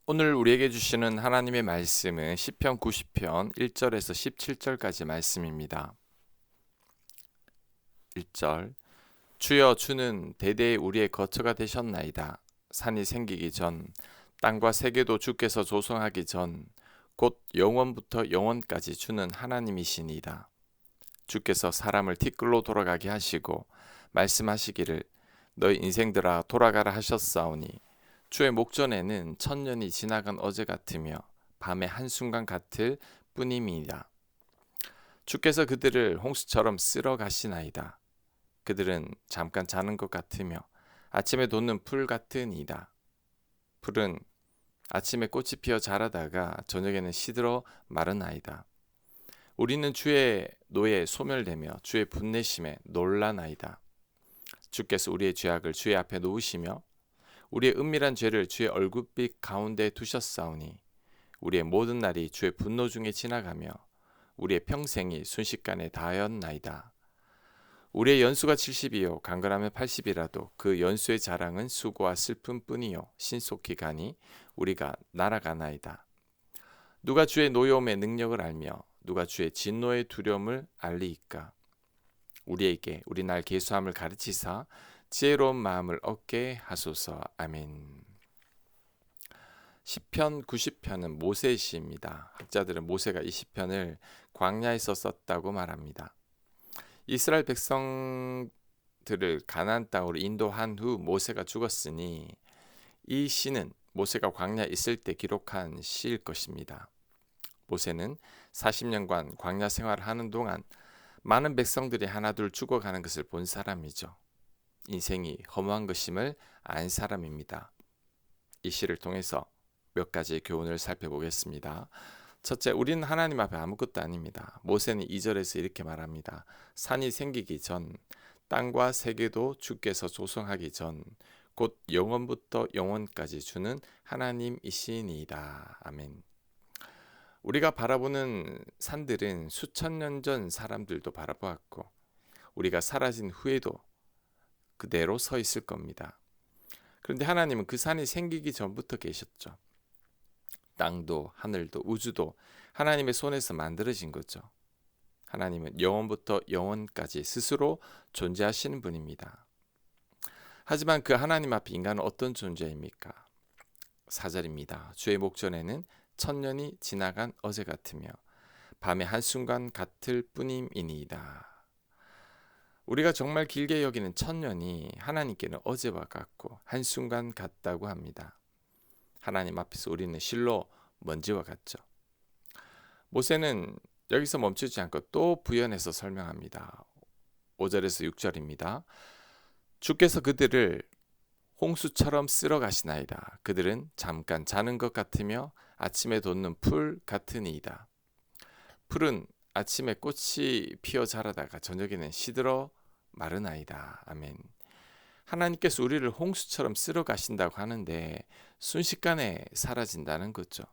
오늘 우리에게 주시는 하나님의 말씀은 시편 90편 1절에서 17절까지 말씀입니다. 1절 주여 주는 대대에 우리의 거처가 되셨나이다. 산이 생기기 전 땅과 세계도 주께서 조성하기 전 곧 영원부터 영원까지 주는 하나님이시니이다. 주께서 사람을 티끌로 돌아가게 하시고 말씀하시기를 너희 인생들아 돌아가라 하셨사오니 주의 목전에는 천년이 지나간 어제 같으며 밤의 한순간 같을 뿐임이다. 주께서 그들을 홍수처럼 쓸어 가시나이다. 그들은 잠깐 자는 것 같으며 아침에 돋는 풀 같으니이다. 풀은 아침에 꽃이 피어 자라다가 저녁에는 시들어 마르나이다. 우리는 주의 노에 소멸되며 주의 분내심에 놀라나이다. 주께서 우리의 죄악을 주의 앞에 놓으시며 우리의 은밀한 죄를 주의 얼굴빛 가운데 두셨사오니 우리의 모든 날이 주의 분노 중에 지나가며 우리의 평생이 순식간에 다하였나이다. 우리의 연수가 70이요 강건하면 80이라도 그 연수의 자랑은 수고와 슬픔뿐이요 신속히 가니 우리가 날아가나이다. 누가 주의 노여움의 능력을 알며 누가 주의 진노의 두려움을 알리이까. 우리에게 우리 날 계수함을 가르치사 지혜로운 마음을 얻게 하소서. 아멘. 시편 90편은 모세의 시입니다. 학자들은 모세가 이 시편을 광야에서 썼다고 말합니다. 이스라엘 백성들을 가나안 땅으로 인도한 후 모세가 죽었으니 이 시는 모세가 광야에 있을 때 기록한 시일 것입니다. 모세는 40년간 광야 생활을 하는 동안 많은 백성들이 하나둘 죽어가는 것을 본 사람이죠. 인생이 허무한 것임을 안 사람입니다. 이 시를 통해서 몇 가지 교훈을 살펴보겠습니다. 첫째, 우리는 하나님 앞에 아무것도 아닙니다. 모세는 2절에서 이렇게 말합니다. 산이 생기기 전, 땅과 세계도 주께서 조성하기 전, 곧 영원부터 영원까지 주는 하나님이시니이다. 아멘. 우리가 바라보는 산들은 수천 년 전 사람들도 바라보았고 우리가 사라진 후에도 그대로 서 있을 겁니다. 그런데 하나님은 그 산이 생기기 전부터 계셨죠. 땅도 하늘도 우주도 하나님의 손에서 만들어진 거죠. 하나님은 영원부터 영원까지 스스로 존재하시는 분입니다. 하지만 그 하나님 앞에 인간은 어떤 존재입니까? 4절입니다. 주의 목전에는 천년이 지나간 어제 같으며 밤의 한순간 같을 뿐임이니이다. 우리가 정말 길게 여기는 천년이 하나님께는 어제와 같고 한순간 같다고 합니다. 하나님 앞에서 우리는 실로 먼지와 같죠. 모세는 여기서 멈추지 않고 또 부연해서 설명합니다. 5절에서 6절입니다. 주께서 그들을 홍수처럼 쓸어 가시나이다. 그들은 잠깐 자는 것 같으며 아침에 돋는 풀 같으니이다. 풀은 아침에 꽃이 피어 자라다가 저녁에는 시들어 마르나이다. 아멘. 하나님께서 우리를 홍수처럼 쓸어 가신다고 하는데 순식간에 사라진다는 거죠.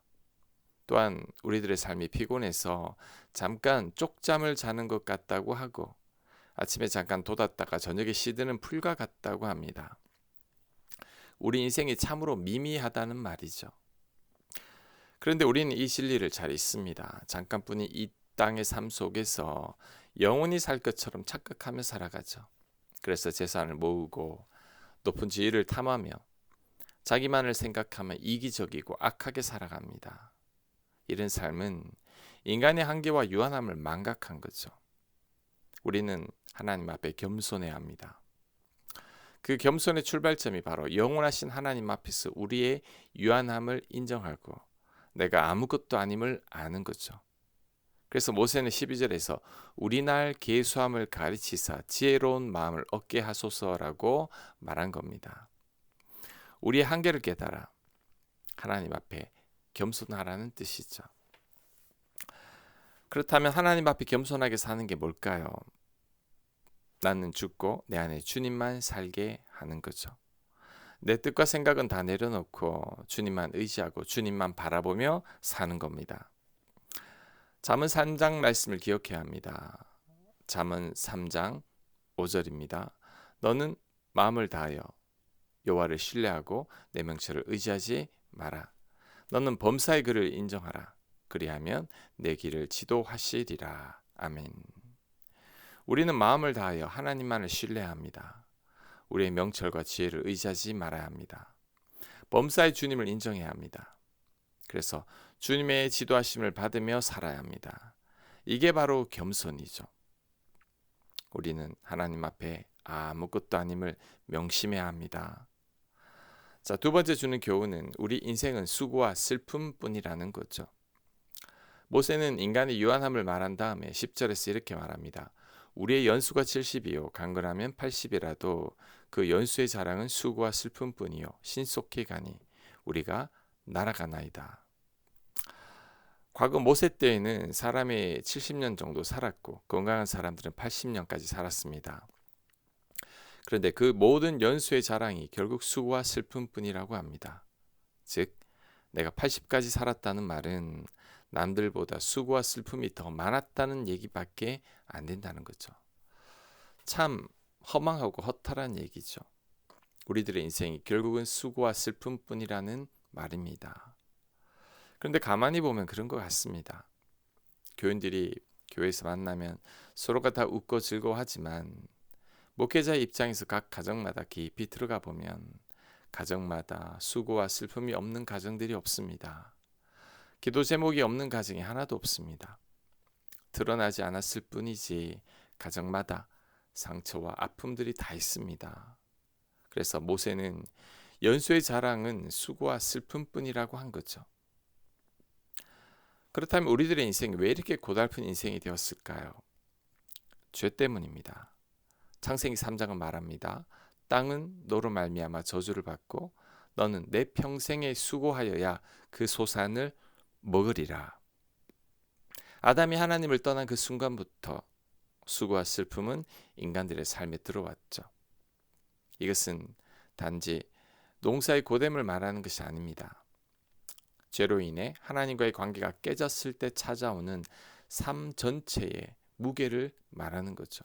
또한 우리들의 삶이 피곤해서 잠깐 쪽잠을 자는 것 같다고 하고 아침에 잠깐 돋았다가 저녁에 시드는 풀과 같다고 합니다. 우리 인생이 참으로 미미하다는 말이죠. 그런데 우리는 이 진리를 잘 잊습니다. 잠깐뿐인 이 땅의 삶 속에서 영원히 살 것처럼 착각하며 살아가죠. 그래서 재산을 모으고 높은 지위를 탐하며 자기만을 생각하며 이기적이고 악하게 살아갑니다. 이런 삶은 인간의 한계와 유한함을 망각한 거죠. 우리는 하나님 앞에 겸손해야 합니다. 그 겸손의 출발점이 바로 영원하신 하나님 앞에서 우리의 유한함을 인정하고 내가 아무것도 아님을 아는 거죠. 그래서 모세는 12절에서 우리 날 계수함을 가르치사 지혜로운 마음을 얻게 하소서라고 말한 겁니다. 우리의 한계를 깨달아 하나님 앞에 겸손하라는 뜻이죠. 그렇다면 하나님 앞에 겸손하게 사는 게 뭘까요? 나는 죽고 내 안에 주님만 살게 하는 거죠. 내 뜻과 생각은 다 내려놓고 주님만 의지하고 주님만 바라보며 사는 겁니다. 잠언 3장 말씀을 기억해야 합니다. 잠언 3장 5절입니다. 너는 마음을 다하여 여호와를 신뢰하고 내 명철을 의지하지 마라. 너는 범사의 그를 인정하라. 그리하면 내 길을 지도하시리라. 아멘. 우리는 마음을 다하여 하나님만을 신뢰합니다. 우리의 명철과 지혜를 의지하지 말아야 합니다. 범사의 주님을 인정해야 합니다. 그래서 주님의 지도하심을 받으며 살아야 합니다. 이게 바로 겸손이죠. 우리는 하나님 앞에 아무것도 아님을 명심해야 합니다. 자, 두 번째 주는 교훈은 우리 인생은 수고와 슬픔뿐이라는 거죠. 모세는 인간의 유한함을 말한 다음에 10절에서 이렇게 말합니다. 우리의 연수가 70이요 강건하면 80이라도 그 연수의 자랑은 수고와 슬픔뿐이요 신속히 가니 우리가 날아가나이다. 과거 모세 때에는 사람이 70년 정도 살았고 건강한 사람들은 80년까지 살았습니다. 그런데 그 모든 연수의 자랑이 결국 수고와 슬픔뿐이라고 합니다. 즉 내가 80까지 살았다는 말은 남들보다 수고와 슬픔이 더 많았다는 얘기밖에 안 된다는 거죠. 참 허망하고 허탈한 얘기죠. 우리들의 인생이 결국은 수고와 슬픔뿐이라는 말입니다. 그런데 가만히 보면 그런 것 같습니다. 교인들이 교회에서 만나면 서로가 다 웃고 즐거워하지만 목회자의 입장에서 각 가정마다 깊이 들어가 보면 가정마다 수고와 슬픔이 없는 가정들이 없습니다. 기도 제목이 없는 가정이 하나도 없습니다. 드러나지 않았을 뿐이지 가정마다 상처와 아픔들이 다 있습니다. 그래서 모세는 연수의 자랑은 수고와 슬픔뿐이라고 한 거죠. 그렇다면 우리들의 인생이 왜 이렇게 고달픈 인생이 되었을까요? 죄 때문입니다. 창세기 3장은 말합니다. 땅은 너로 말미암아 저주를 받고 너는 내 평생에 수고하여야 그 소산을 먹으리라. 아담이 하나님을 떠난 그 순간부터 수고와 슬픔은 인간들의 삶에 들어왔죠. 이것은 단지 농사의 고됨을 말하는 것이 아닙니다. 죄로 인해 하나님과의 관계가 깨졌을 때 찾아오는 삶 전체의 무게를 말하는 거죠.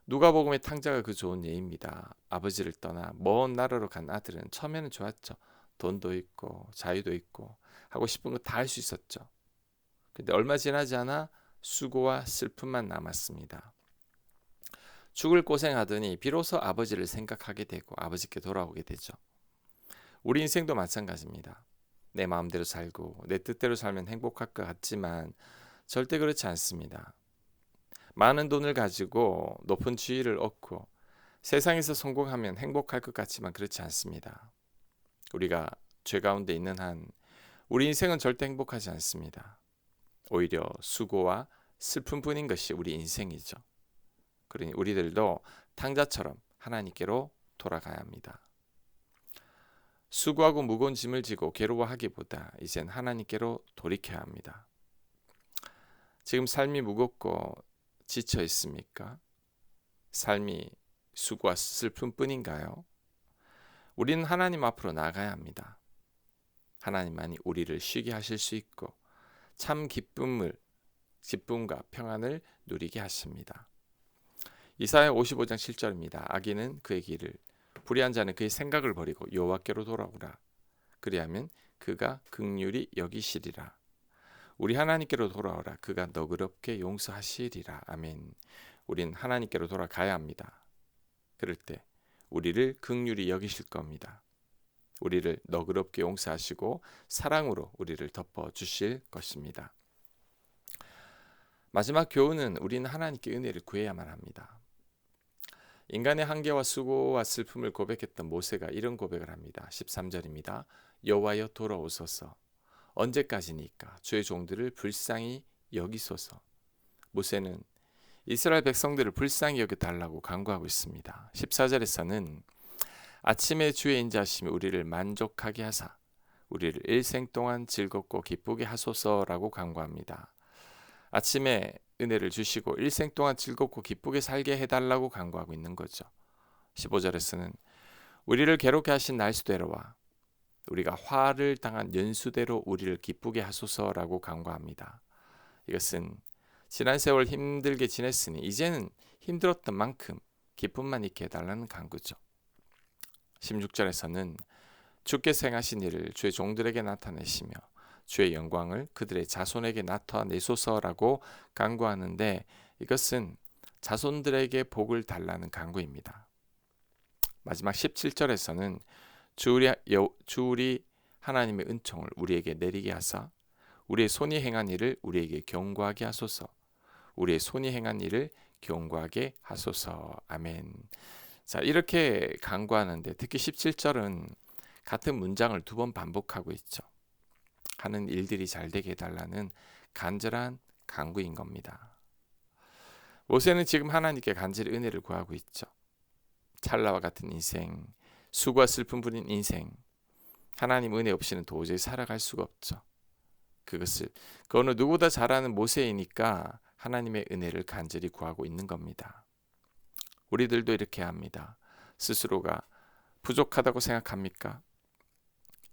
누가복음의 탕자가 그 좋은 예입니다. 아버지를 떠나 먼 나라로 간 아들은 처음에는 좋았죠. 돈도 있고 자유도 있고 하고 싶은 거 다 할 수 있었죠. 근데 얼마 지나지 않아 수고와 슬픔만 남았습니다. 죽을 고생하더니 비로소 아버지를 생각하게 되고 아버지께 돌아오게 되죠. 우리 인생도 마찬가지입니다. 내 마음대로 살고 내 뜻대로 살면 행복할 것 같지만 절대 그렇지 않습니다. 많은 돈을 가지고 높은 지위를 얻고 세상에서 성공하면 행복할 것 같지만 그렇지 않습니다. 우리가 죄 가운데 있는 한 우리 인생은 절대 행복하지 않습니다. 오히려 수고와 슬픔뿐인 것이 우리 인생이죠. 그러니 우리들도 탕자처럼 하나님께로 돌아가야 합니다. 수고하고 무거운 짐을 지고 괴로워하기보다 이젠 하나님께로 돌이켜야 합니다. 지금 삶이 무겁고 지쳐 있습니까? 삶이 수고와 슬픔뿐인가요? 우리는 하나님 앞으로 나가야 합니다. 하나님만이 우리를 쉬게 하실 수 있고 참 기쁨과 평안을 누리게 하십니다. 이사야 55장 7절입니다. 악인은 그의 길을 불의한 자는 그의 생각을 버리고 여호와께로 돌아오라. 그리하면 그가 긍휼히 여기시리라. 우리 하나님께로 돌아오라. 그가 너그럽게 용서하시리라. 아멘. 우린 하나님께로 돌아가야 합니다. 그럴 때 우리를 긍휼히 여기실 겁니다. 우리를 너그럽게 용서하시고 사랑으로 우리를 덮어주실 것입니다. 마지막 교훈은 우리는 하나님께 은혜를 구해야만 합니다. 인간의 한계와 수고와 슬픔을 고백했던 모세가 이런 고백을 합니다. 13절입니다. 여호와여 돌아오소서. 언제까지니까 주의 종들을 불쌍히 여기소서. 모세는 이스라엘 백성들을 불쌍히 여겨달라고 간구하고 있습니다. 14절에서는 아침에 주의 인자하심이 우리를 만족하게 하사 우리를 일생 동안 즐겁고 기쁘게 하소서라고 간구합니다. 아침에 은혜를 주시고 일생 동안 즐겁고 기쁘게 살게 해달라고 간구하고 있는 거죠. 15절에서는 우리를 괴롭게 하신 날수대로와 우리가 화를 당한 연수대로 우리를 기쁘게 하소서라고 간구합니다. 이것은 지난 세월 힘들게 지냈으니 이제는 힘들었던 만큼 기쁨만 있게 해달라는 간구죠. 16절에서는 주께서 행하신 일을 주의 종들에게 나타내시며 주의 영광을 그들의 자손에게 나타내소서라고 간구하는데, 이것은 자손들에게 복을 달라는 간구입니다. 마지막 17절에서는 주 우리 하나님의 은총을 우리에게 내리게 하사 우리의 손이 행한 일을 우리에게 경고하게 하소서. 우리의 손이 행한 일을 경고하게 하소서. 아멘. 자, 이렇게 간구하는데 특히 17절은 같은 문장을 2번 반복하고 있죠. 하는 일들이 잘 되게 해달라는 간절한 간구인 겁니다. 모세는 지금 하나님께 간절히 은혜를 구하고 있죠. 찰나와 같은 인생, 수고와 슬픔 부린 인생, 하나님 은혜 없이는 도저히 살아갈 수가 없죠. 그 어느 누구보다 잘 아는 모세이니까 하나님의 은혜를 간절히 구하고 있는 겁니다. 우리들도 이렇게 합니다. 스스로가 부족하다고 생각합니까?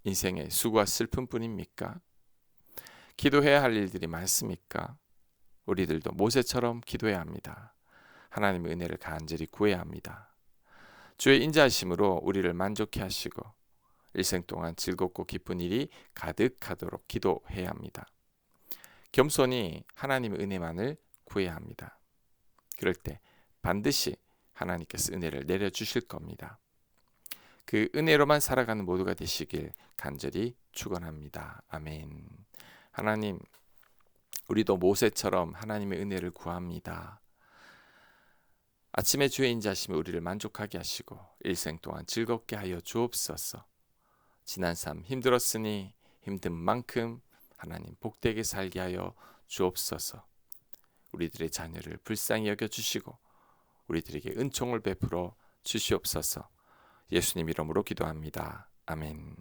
인생의 수고와 슬픔뿐입니까? 기도해야 할 일들이 많습니까? 우리들도 모세처럼 기도해야 합니다. 하나님의 은혜를 간절히 구해야 합니다. 주의 인자하심으로 우리를 만족해 하시고 일생 동안 즐겁고 기쁜 일이 가득하도록 기도해야 합니다. 겸손히 하나님의 은혜만을 구해야 합니다. 그럴 때 반드시 하나님께서 은혜를 내려주실 겁니다. 그 은혜로만 살아가는 모두가 되시길 간절히 축원합니다. 아멘. 하나님, 우리도 모세처럼 하나님의 은혜를 구합니다. 아침에 주의 인자하심이 우리를 만족하게 하시고 일생 동안 즐겁게 하여 주옵소서. 지난 삶 힘들었으니 힘든 만큼 하나님 복되게 살게 하여 주옵소서. 우리들의 자녀를 불쌍히 여겨주시고 우리들에게 은총을 베풀어 주시옵소서. 예수님 이름으로 기도합니다. 아멘.